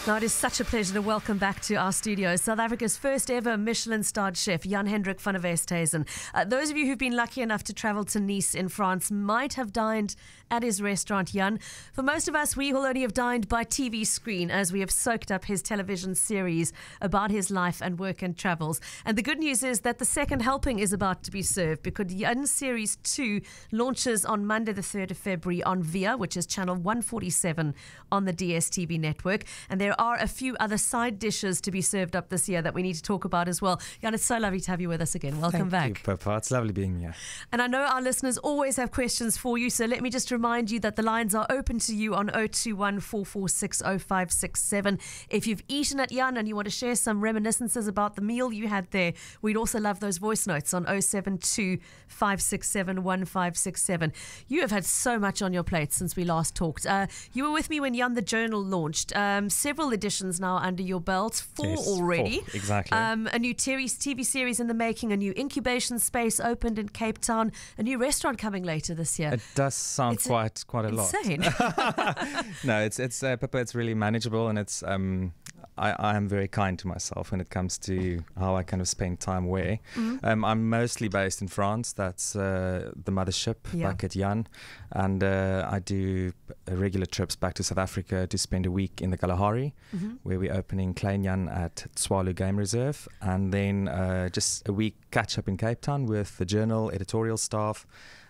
Now, it is such a pleasure to welcome back to our studio South Africa's first ever Michelin-starred chef, Jan Hendrik van Westhuizen. Those of you who've been lucky enough to travel to Nice in France might have dined at his restaurant, Jan. For most of us, we will only have dined by TV screen as we have soaked up his television series about his life and work and travels. And the good news is that the second helping is about to be served because Jan Series 2 launches on Monday the 3rd of February on VIA, which is channel 147 on the DSTV network. And there are a few other side dishes to be served up this year that we need to talk about as well. Jan, it's so lovely to have you with us again. Welcome back. Thank you, Pippa. It's lovely being here. And I know our listeners always have questions for you, so let me just remind you that the lines are open to you on 021 446 0567. If you've eaten at Jan and you want to share some reminiscences about the meal you had there, we'd also love those voice notes on 072 567 1567. You have had so much on your plate since we last talked. You were with me when Jan the Journal launched. Several editions now under your belt, four Yes, already. 4, exactly. A new TV series in the making, a new incubation space opened in Cape Town, a new restaurant coming later this year. It does sound quite a lot. Insane. No, it's Pippa, it's really manageable, and it's I am very kind to myself when it comes to how I kind of spend time where. Mm-hmm. I'm mostly based in France. That's the mothership back at Jan. And I do regular trips back to South Africa to spend a week in the Kalahari, where we're opening Klein Jan at Tswalu Game Reserve. And then just a week catch up in Cape Town with the Journal editorial staff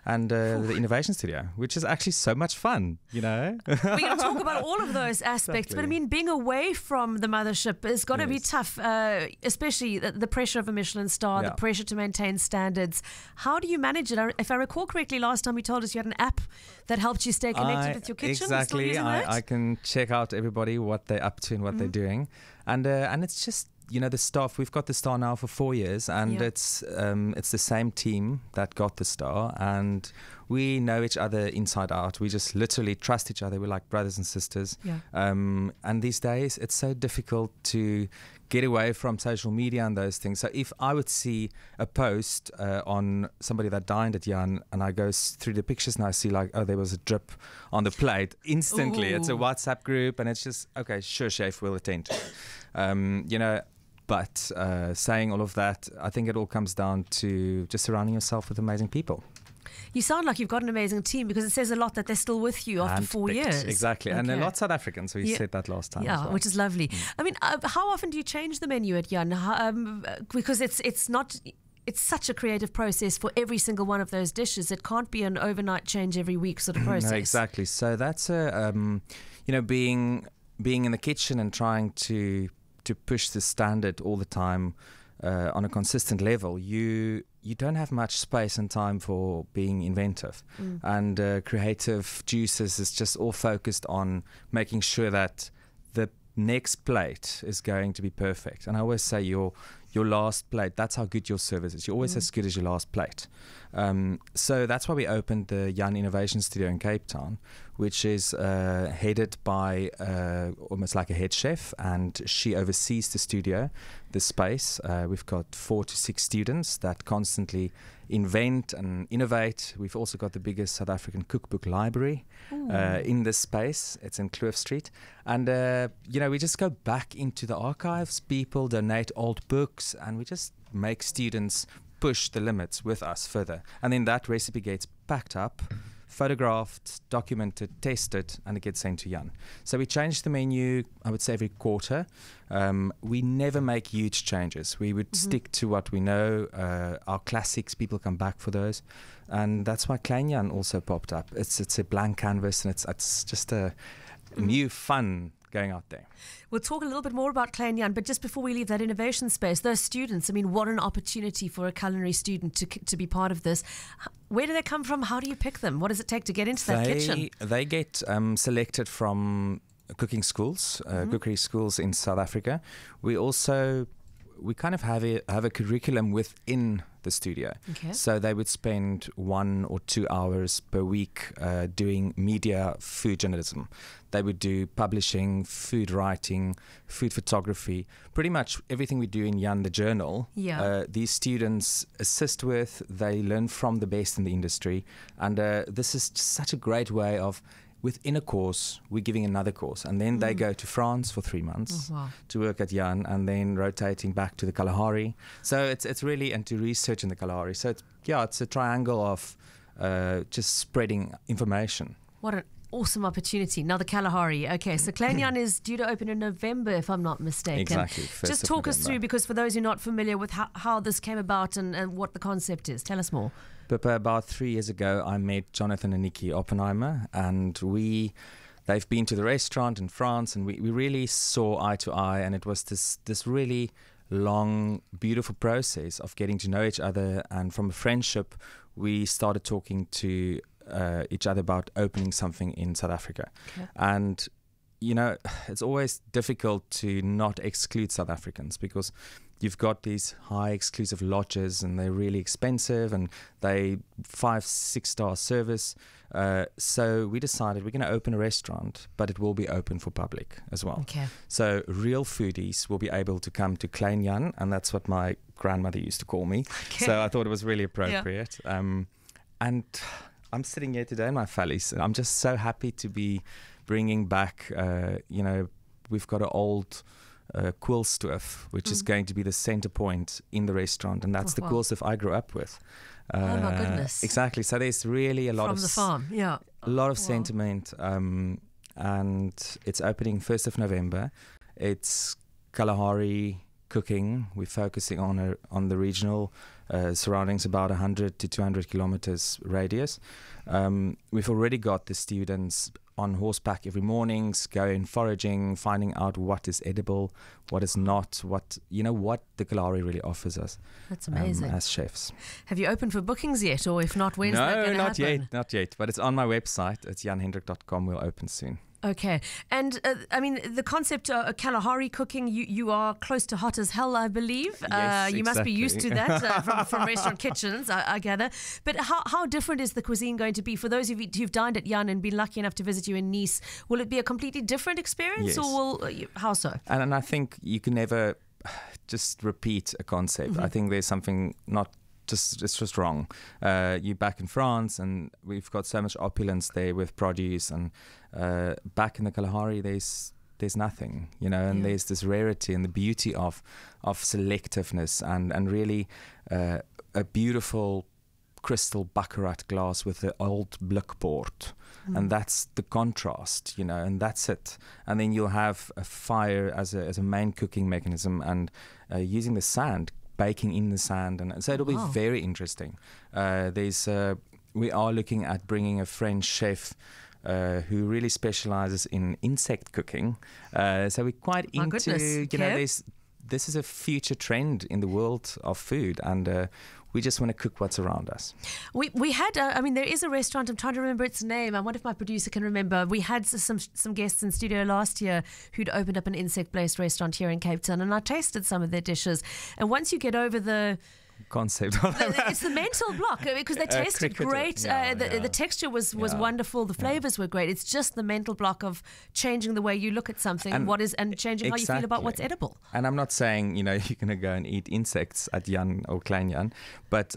and the innovation studio, which is actually so much fun, you know. We're going to talk about all of those aspects, but I mean, being away from the mothership has got to be tough, especially the pressure of a Michelin star, the pressure to maintain standards. How do you manage it? If I recall correctly, last time you told us you had an app that helped you stay connected with your kitchen. Exactly, I can check out everybody, what they're up to and what they're doing, and it's just, you know, the staff. We've got the star now for 4 years, and it's the same team that got the star, and we know each other inside out. We just literally trust each other. We're like brothers and sisters. And these days, it's so difficult to get away from social media and those things. So if I would see a post on somebody that dined at Jan, and I go through the pictures and I see like, oh, there was a drip on the plate, instantly it's a WhatsApp group, and it's just, okay, sure, chef, we'll attend to it. You know. But saying all of that, I think it all comes down to just surrounding yourself with amazing people. You sound like you've got an amazing team, because it says a lot that they're still with you after 4 years. Exactly. And they're not South Africans. We said that last time. Yeah, as well. which is lovely. I mean, how often do you change the menu at Jan? Because it's such a creative process for every single one of those dishes. It can't be an overnight change every week sort of process. No, exactly. So that's being in the kitchen and trying to push the standard all the time on a consistent level, you don't have much space and time for being inventive. And creative juices is just all focused on making sure that the next plate is going to be perfect. And I always say your last plate, that's how good your service is. You're always as good as your last plate. So that's why we opened the Jan Innovation Studio in Cape Town, which is headed by almost like a head chef, and she oversees the studio, the space. We've got 4 to 6 students that constantly invent and innovate. We've also got the biggest South African cookbook library in this space. It's in Kloof Street. And, we just go back into the archives. People donate old books, and we just make students push the limits with us further. And then that recipe gets packed up, photographed, documented, tested, and it gets sent to Jan. So we change the menu, I would say, every quarter. We never make huge changes. We would stick to what we know. Our classics, people come back for those. And that's why Klein Jan also popped up. It's a blank canvas, and it's just a new fun going out there. We'll talk a little bit more about Klein Jan, but just before we leave that innovation space, those students, I mean, what an opportunity for a culinary student to be part of this. Where do they come from? How do you pick them? What does it take to get into that kitchen? They get selected from cooking schools, cookery schools in South Africa. We kind of have a curriculum within the studio. So they would spend 1 or 2 hours per week doing media food journalism. They would do publishing, food writing, food photography, pretty much everything we do in Jan the Journal. These students assist with, they learn from the best in the industry. And this is just such a great way of within a course, we're giving another course. And then they go to France for 3 months to work at Jan, and then rotating back to the Kalahari. So it's really into research in the Kalahari. So it's a triangle of just spreading information. What an awesome opportunity. Now the Kalahari. Okay, so Klein Jan is due to open in November, if I'm not mistaken. Exactly. Just talk us through, because for those who are not familiar with how this came about and what the concept is, tell us more. Pippa, about 3 years ago, I met Jonathan and Nikki Oppenheimer, and they've been to the restaurant in France, and we really saw eye to eye, and it was this really long, beautiful process of getting to know each other, and from a friendship, we started talking to each other about opening something in South Africa. Okay. And it's always difficult to not exclude South Africans, because you've got these high exclusive lodges, and they're really expensive, and they 5-6 star service. So we decided we're going to open a restaurant, but it will be open for public as well. Okay. So real foodies will be able to come to Klein Jan, and that's what my grandmother used to call me. Okay. So I thought it was really appropriate. Yeah. And I'm sitting here today in my valleys, and I'm just so happy to be bringing back, we've got an old quill stove, which is going to be the center point in the restaurant, and that's the quill stove I grew up with. Oh my goodness! Exactly. So there's really a lot from the farm, a lot of sentiment, and it's opening 1st of November. It's Kalahari Cooking. We're focusing on the regional surroundings, about 100 to 200 kilometers radius. We've already got the students on horseback every morning, going foraging, finding out what is edible, what is not, what the Kalahari really offers us. That's amazing. As chefs. Have you opened for bookings yet, or if not, when's that going to happen? Not yet, but it's on my website. It's janhendrik.com. We'll open soon. Okay. And the concept of Kalahari cooking, you are close to hot as hell, I believe. Yes, you must be used to that from restaurant kitchens, I gather. But how different is the cuisine going to be? For those who've dined at Jan and been lucky enough to visit you in Nice, will it be a completely different experience? Yes. Or how so? And I think you can never just repeat a concept. I think there's something it's just wrong. You're back in France, and we've got so much opulence there with produce, and back in the Kalahari there's nothing, and there's this rarity and the beauty of selectiveness, and really a beautiful crystal baccarat glass with the old blikbord, and that's the contrast, and that's it. And then you'll have a fire as a main cooking mechanism, and using the sand, baking in the sand, and so it'll be very interesting. We are looking at bringing a French chef who really specializes in insect cooking. So we're quite this is a future trend in the world of food, and we just want to cook what's around us. We had, there is a restaurant, I'm trying to remember its name. I wonder if my producer can remember. We had some guests in studio last year who'd opened up an insect-based restaurant here in Cape Town, and I tasted some of their dishes. And once you get over the concept of it's the mental block, because they tasted great. The texture was wonderful. The flavors were great. It's just the mental block of changing the way you look at something, and changing how you feel about what's edible. And I'm not saying you're going to go and eat insects at Jan or Klein Jan, but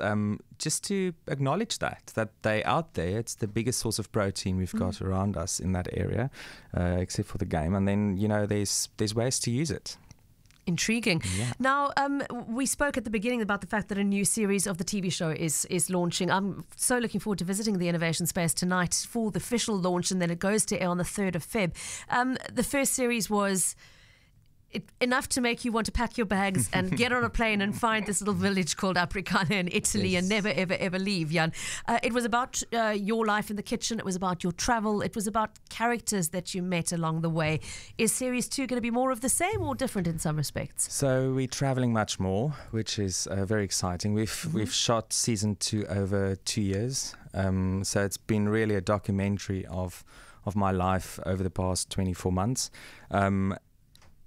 just to acknowledge that they're out there. It's the biggest source of protein we've got around us in that area, except for the game. And then there's ways to use it. Intriguing. Yeah. Now, we spoke at the beginning about the fact that a new series of the TV show is launching. I'm so looking forward to visiting the Innovation Space tonight for the official launch, and then it goes to air on the 3rd of Feb. The first series was enough to make you want to pack your bags and get on a plane and find this little village called Apricana in Italy and never, ever, ever leave, Jan. It was about your life in the kitchen. It was about your travel. It was about characters that you met along the way. Is Series 2 going to be more of the same or different in some respects? So we're traveling much more, which is very exciting. We've shot Season 2 over 2 years. So it's been really a documentary of my life over the past 24 months.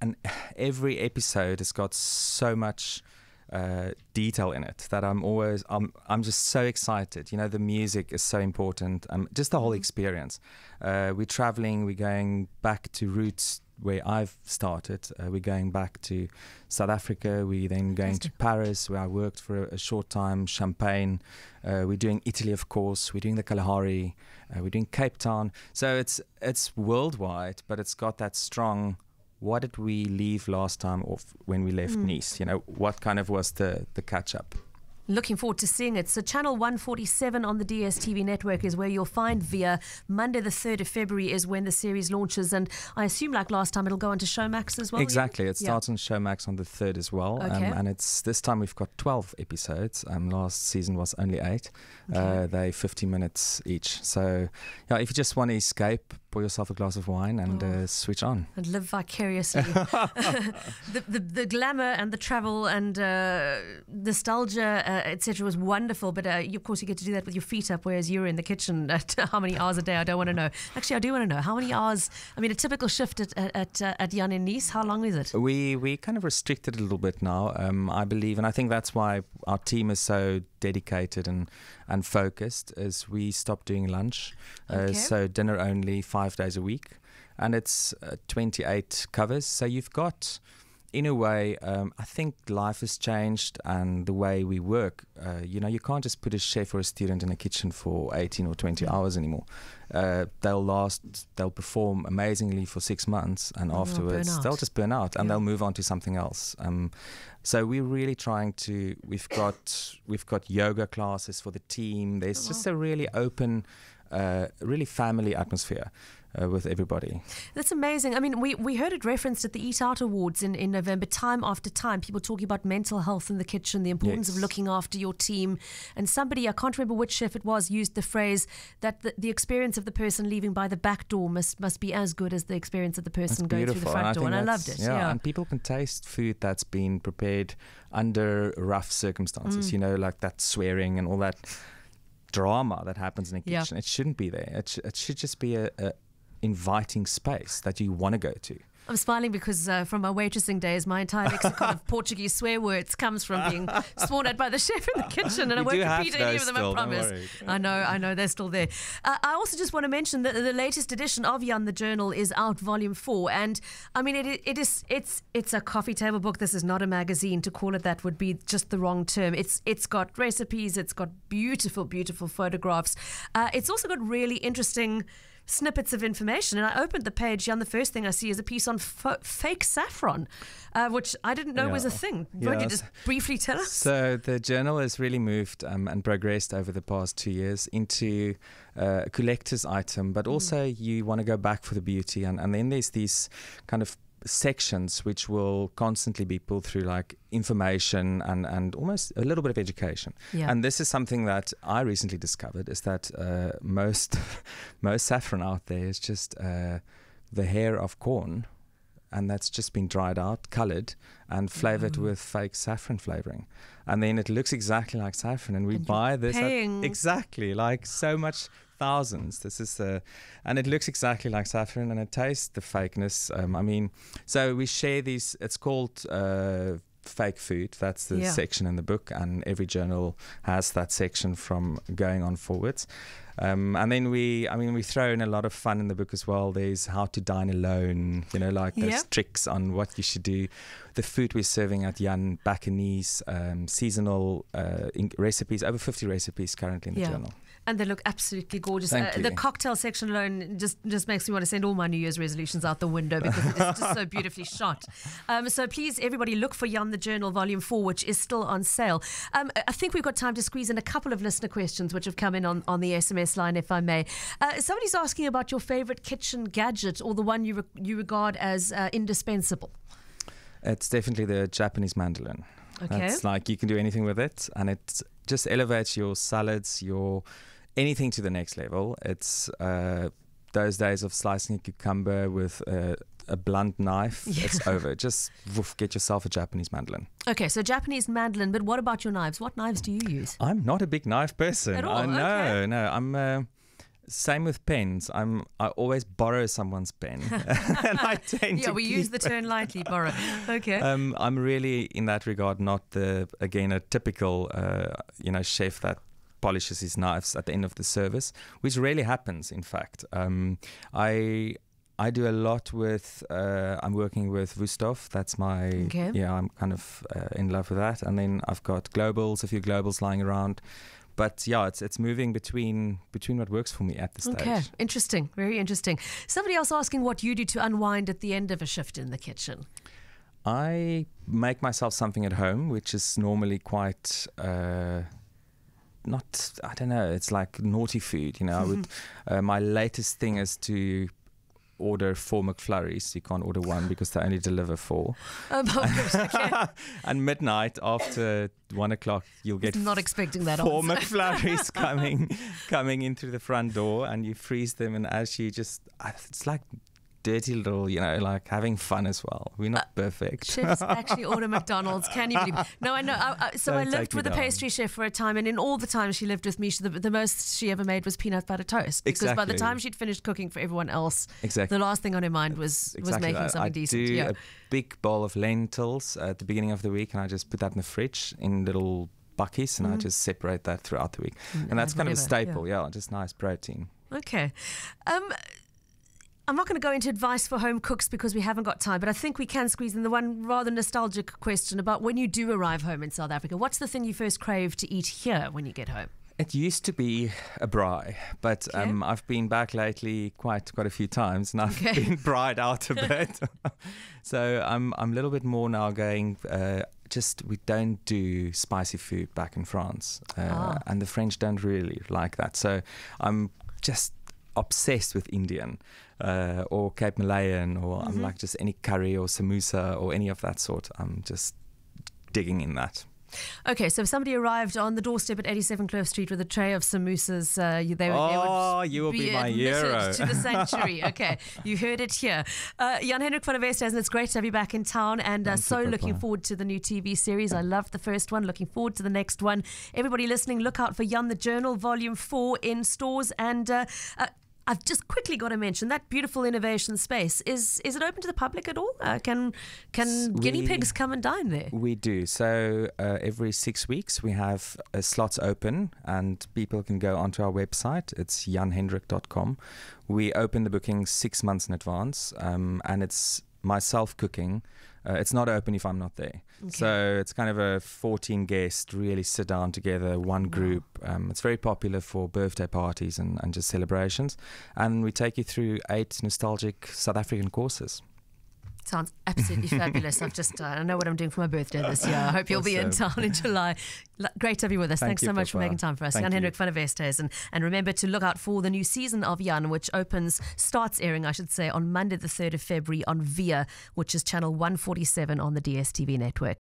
And every episode has got so much detail in it that I'm just so excited. The music is so important. Just the whole experience. We're traveling. We're going back to roots where I've started. We're going back to South Africa. We're then going to Paris, where I worked for a short time, Champagne. We're doing Italy, of course. We're doing the Kalahari. We're doing Cape Town. So it's worldwide, but it's got that strong, what did we leave last time off when we left Nice? You know, what kind of was the catch-up? Looking forward to seeing it. So channel 147 on the DSTV network is where you'll find Via. Monday the 3rd of February is when the series launches, and I assume like last time it'll go on to Showmax as well. Exactly. It starts on Showmax on the 3rd as well. Okay. And it's this time we've got 12 episodes. Last season was only 8. Okay. They're 50 minutes each. So yeah, if you just want to escape, pour yourself a glass of wine and switch on. And live vicariously. the glamour and the travel and nostalgia, etc. was wonderful, but of course you get to do that with your feet up, whereas you're in the kitchen at how many hours a day? I don't want to know. Actually, I do want to know how many hours. I mean, a typical shift at Jan in Nice, how long is it? We kind of restricted a little bit now, I believe, and I think that's why our team is so dedicated and focused, is we stopped doing lunch. So dinner only 5 days a week, and it's 28 covers. So you've got, in a way, I think life has changed and the way we work. You can't just put a chef or a student in a kitchen for 18 or 20 hours anymore. They'll perform amazingly for 6 months, and afterwards they'll just burn out and they'll move on to something else. So we're really trying to. We've got yoga classes for the team. There's just a really open, really family atmosphere with everybody. That's amazing. I mean, we heard it referenced at the Eat Out Awards in November, time after time, people talking about mental health in the kitchen, the importance of looking after your team. And somebody, I can't remember which chef it was, used the phrase that the experience of the person leaving by the back door must be as good as the experience of the person going through the front door. And I loved it. Yeah, and people can taste food that's been prepared under rough circumstances, like that swearing and all that drama that happens in a kitchen. It shouldn't be there. It should just be a inviting space that you want to go to. I'm smiling because from my waitressing days, my entire lexicon of Portuguese swear words comes from being sworn at by the chef in the kitchen, and I won't repeat any of them, I promise. I know, they're still there. I also just want to mention that the latest edition of Jan the Journal is out, Volume 4, and I mean it's a coffee table book. This is not a magazine. To call it that would be just the wrong term. It's got recipes, it's got beautiful photographs. It's also got really interesting snippets of information, and I opened the page, and the first thing I see is a piece on fake saffron, which I didn't know was a thing. Won't you just briefly tell us? So the journal has really moved and progressed over the past 2 years into a collector's item, but also you want to go back for the beauty, and then there's these kind of sections which will constantly be pulled through, like information and almost a little bit of education. And this is something that I recently discovered, is that most saffron out there is just the hair of corn, and that's just been dried out, colored and flavored with fake saffron flavoring, and then it looks exactly like saffron, and we buy this exactly like so much thousands. This is and it looks exactly like saffron, and it tastes the fakeness. I mean, so we share these. It's called fake food. That's the section in the book, and every journal has that section from going on forwards. And then we throw in a lot of fun in the book as well. There's how to dine alone, like those tricks on what you should do. The food we're serving at Jan back in Nice, seasonal recipes, over 50 recipes currently in the journal. And they look absolutely gorgeous. Thank you. The cocktail section alone just makes me want to send all my New Year's resolutions out the window, because it is just so beautifully shot. So please, everybody, look for Jan the Journal Volume 4, which is still on sale. I think we've got time to squeeze in a couple of listener questions which have come in on the SMS line, if I may. Somebody's asking about your favorite kitchen gadget, or the one you regard as indispensable. It's definitely the Japanese mandolin. Okay. It's like you can do anything with it, and it just elevates your salads, your anything to the next level. It's those days of slicing a cucumber with a blunt knife. It's over. Just get yourself a Japanese mandolin. Okay, so Japanese mandolin, but what about your knives? What knives do you use? I'm not a big knife person. At all? No. I'm same with pens. I always borrow someone's pen, and I tend to. We use the term lightly, borrow. Okay. I'm really in that regard not a typical chef that polishes his knives at the end of the service, which rarely happens. In fact, I I do a lot with, I'm working with Wusthof. That's my, I'm kind of in love with that. And then I've got a few globals lying around. But yeah, it's moving between what works for me at this stage. Okay, interesting, very interesting. Somebody else asking what you do to unwind at the end of a shift in the kitchen. I make myself something at home, which is normally quite... not, I don't know, it's like naughty food, you know. I would, my latest thing is to order 4 McFlurries. You can't order one because they only deliver 4. Okay. And midnight after 1 o'clock, you'll get not expecting that 4 McFlurries coming in through the front door, and you freeze them. And as you just, it's like dirty little, you know, like having fun as well. We're not perfect. Chefs actually order McDonald's. Can you believe it? No, I know. So I lived with a pastry chef for a time, and in all the time she lived with me, the most she ever made was peanut butter toast. Because by the time she'd finished cooking for everyone else, the last thing on her mind was making something decent. I do a big bowl of lentils at the beginning of the week, and I just put that in the fridge in little buckies, and I just separate that throughout the week. And that's kind of a staple, just nice protein. Okay. I'm not going to go into advice for home cooks because we haven't got time, but I think we can squeeze in the one rather nostalgic question about when you do arrive home in South Africa. What's the thing you first crave to eat here when you get home? It used to be a braai, but I've been back lately quite a few times, and I've been braaied out a bit. So I'm a little bit more now going. We don't do spicy food back in France, and the French don't really like that. So I'm just obsessed with Indian or Cape Malayan, or I'm like just any curry or samosa or any of that sort. I'm just digging in that. Okay, so if somebody arrived on the doorstep at 87 Clove Street with a tray of samosas, you will be my hero. To the sanctuary. Okay, you heard it here. Jan Hendrik van Westhuizen, it's great to have you back in town, and looking forward to the new TV series. I loved the first one, looking forward to the next one. Everybody listening, look out for Jan the Journal Volume 4 in stores, and I've just quickly got to mention that beautiful innovation space. Is it open to the public at all? Can guinea pigs come and dine there? We do. So every 6 weeks we have slots open, and people can go onto our website. It's janhendrik.com. We open the bookings 6 months in advance, and it's myself cooking. It's not open if I'm not there. Okay. So it's kind of a 14 guest, really sit down together, one group. It's very popular for birthday parties and just celebrations. And we take you through 8 nostalgic South African courses. Sounds absolutely fabulous. I know what I'm doing for my birthday this year. I hope you'll be in town in July. Great to have you with us. Thanks so much for making time for us. Jan Hendrik van Westhuizen. And remember to look out for the new season of Jan, which starts airing, I should say, on Monday the 3rd of February on VIA, which is channel 147 on the DSTV network.